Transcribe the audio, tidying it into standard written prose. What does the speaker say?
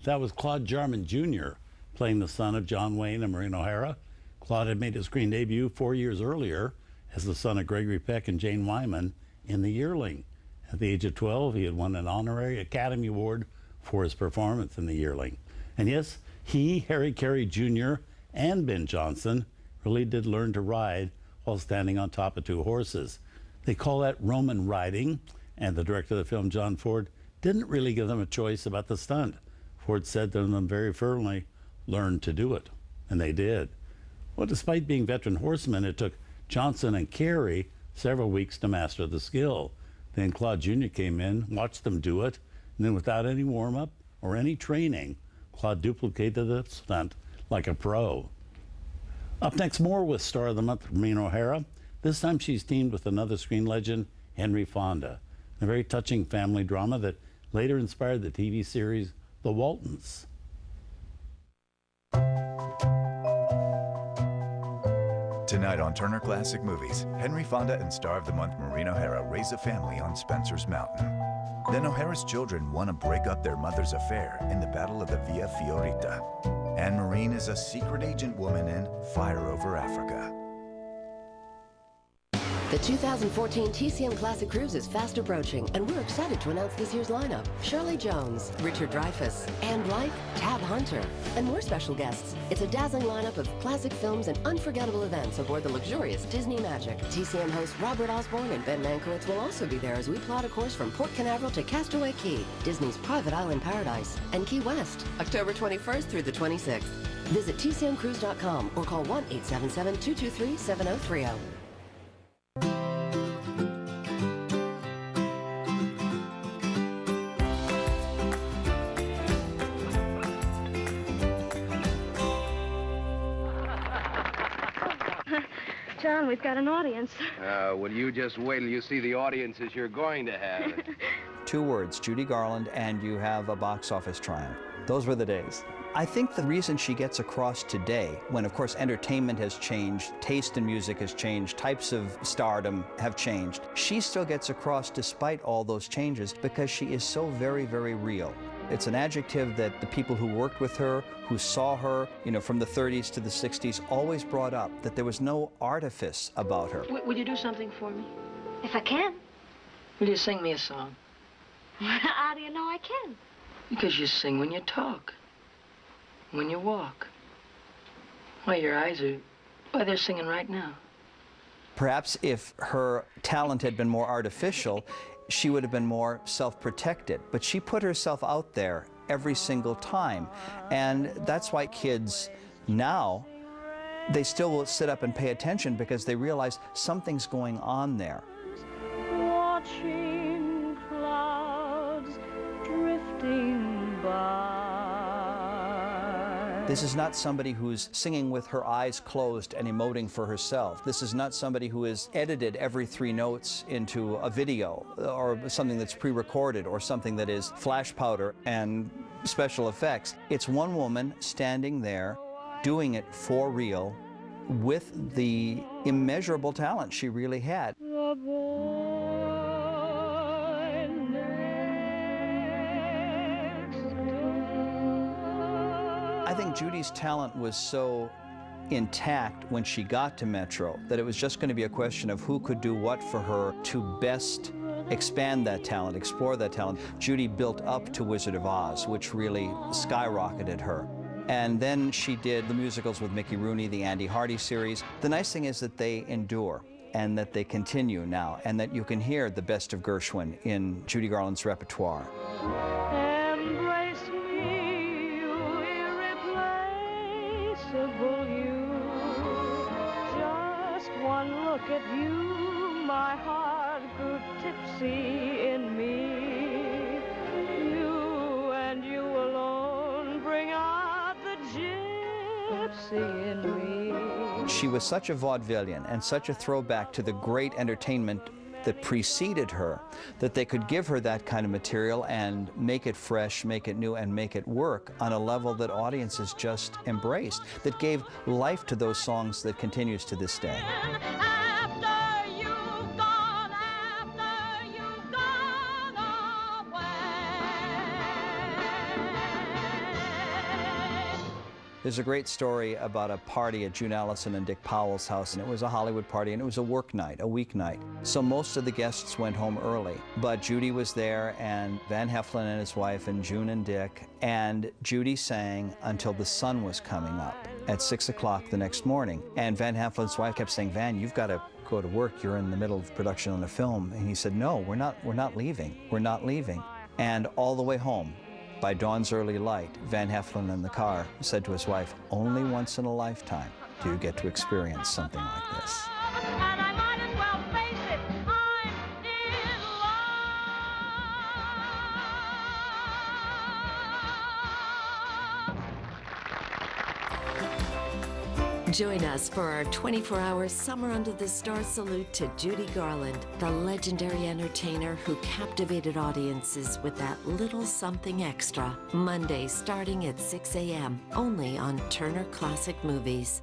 That was Claude Jarman Jr. playing the son of John Wayne and Maureen O'Hara. Claude had made his screen debut 4 years earlier as the son of Gregory Peck and Jane Wyman in The Yearling. At the age of 12, he had won an honorary Academy Award for his performance in The Yearling. And yes, he, Harry Carey Jr., and Ben Jonson really did learn to ride while standing on top of two horses. They call that Roman riding, and the director of the film, John Ford, didn't really give them a choice about the stunt. Ford said to them very firmly, learn to do it. And they did. Well, despite being veteran horsemen, it took Jonson and Carey several weeks to master the skill. Then Claude Jr. came in, watched them do it, and then without any warm-up or any training, Claude duplicated the stunt like a pro. Up next, more with Star of the Month, Maureen O'Hara. This time she's teamed with another screen legend, Henry Fonda. A very touching family drama that later inspired the TV series The Waltons. Tonight on Turner Classic Movies, Henry Fonda and Star of the Month Maureen O'Hara raise a family on Spencer's Mountain. Then O'Hara's children want to break up their mother's affair in the Battle of the Via Fiorita. And Maureen is a secret agent woman in Fire Over Africa. The 2014 TCM Classic Cruise is fast approaching, and we're excited to announce this year's lineup. Shirley Jones, Richard Dreyfuss, Anne Blythe, Tab Hunter, and more special guests. It's a dazzling lineup of classic films and unforgettable events aboard the luxurious Disney Magic. TCM hosts Robert Osborne and Ben Mankiewicz will also be there as we plot a course from Port Canaveral to Castaway Cay, Disney's private island paradise, and Key West, October 21st through the 26th. Visit tcmcruise.com or call 1-877-223-7030. John, we've got an audience. Well, you just wait till you see the audiences you're going to have. 2 words, Judy Garland, and you have a box office triumph. Those were the days. I think the reason she gets across today, when of course entertainment has changed, taste in music has changed, types of stardom have changed, she still gets across despite all those changes because she is so very, very real. It's an adjective that the people who worked with her, who saw her, you know, from the 30s to the 60s, always brought up, that there was no artifice about her. Will you do something for me? If I can. Will you sing me a song? How do you know I can? Because you sing when you talk, when you walk. Why, your eyes are... Why, they're singing right now. Perhaps if her talent had been more artificial, she would have been more self-protected. But she put herself out there every single time. And that's why kids now, they still will sit up and pay attention because they realize something's going on there. Watching clouds drifting by. This is not somebody who's singing with her eyes closed and emoting for herself. This is not somebody who has edited every 3 notes into a video or something that's pre-recorded or something that is flash powder and special effects. It's one woman standing there doing it for real with the immeasurable talent she really had. I think Judy's talent was so intact when she got to Metro that it was just going to be a question of who could do what for her to best expand that talent, explore that talent. Judy built up to Wizard of Oz, which really skyrocketed her. And then she did the musicals with Mickey Rooney, the Andy Hardy series. The nice thing is that they endure and that they continue now, and that you can hear the best of Gershwin in Judy Garland's repertoire. Embrace me, you irreplaceable you. Just one look at you, my heart grew tipsy in me. You and you alone bring out the gypsy in me. She was such a vaudevillian and such a throwback to the great entertainment that preceded her, that they could give her that kind of material and make it fresh, make it new, and make it work on a level that audiences just embraced, that gave life to those songs that continues to this day. There's a great story about a party at June Allison and Dick Powell's house, and it was a Hollywood party, and it was a work night, a weeknight. So most of the guests went home early, but Judy was there, and Van Heflin and his wife, and June and Dick, and Judy sang until the sun was coming up at 6 o'clock the next morning. And Van Heflin's wife kept saying, Van, you've got to go to work. You're in the middle of production on a film. And he said, no, we're not leaving. We're not leaving. And all the way home, by dawn's early light, Van Heflin in the car said to his wife, only once in a lifetime do you get to experience something like this. And I might as well face it, I'm in love. Join us for our 24-hour Summer Under the Stars salute to Judy Garland, the legendary entertainer who captivated audiences with that little something extra. Monday starting at 6 a.m., only on Turner Classic Movies.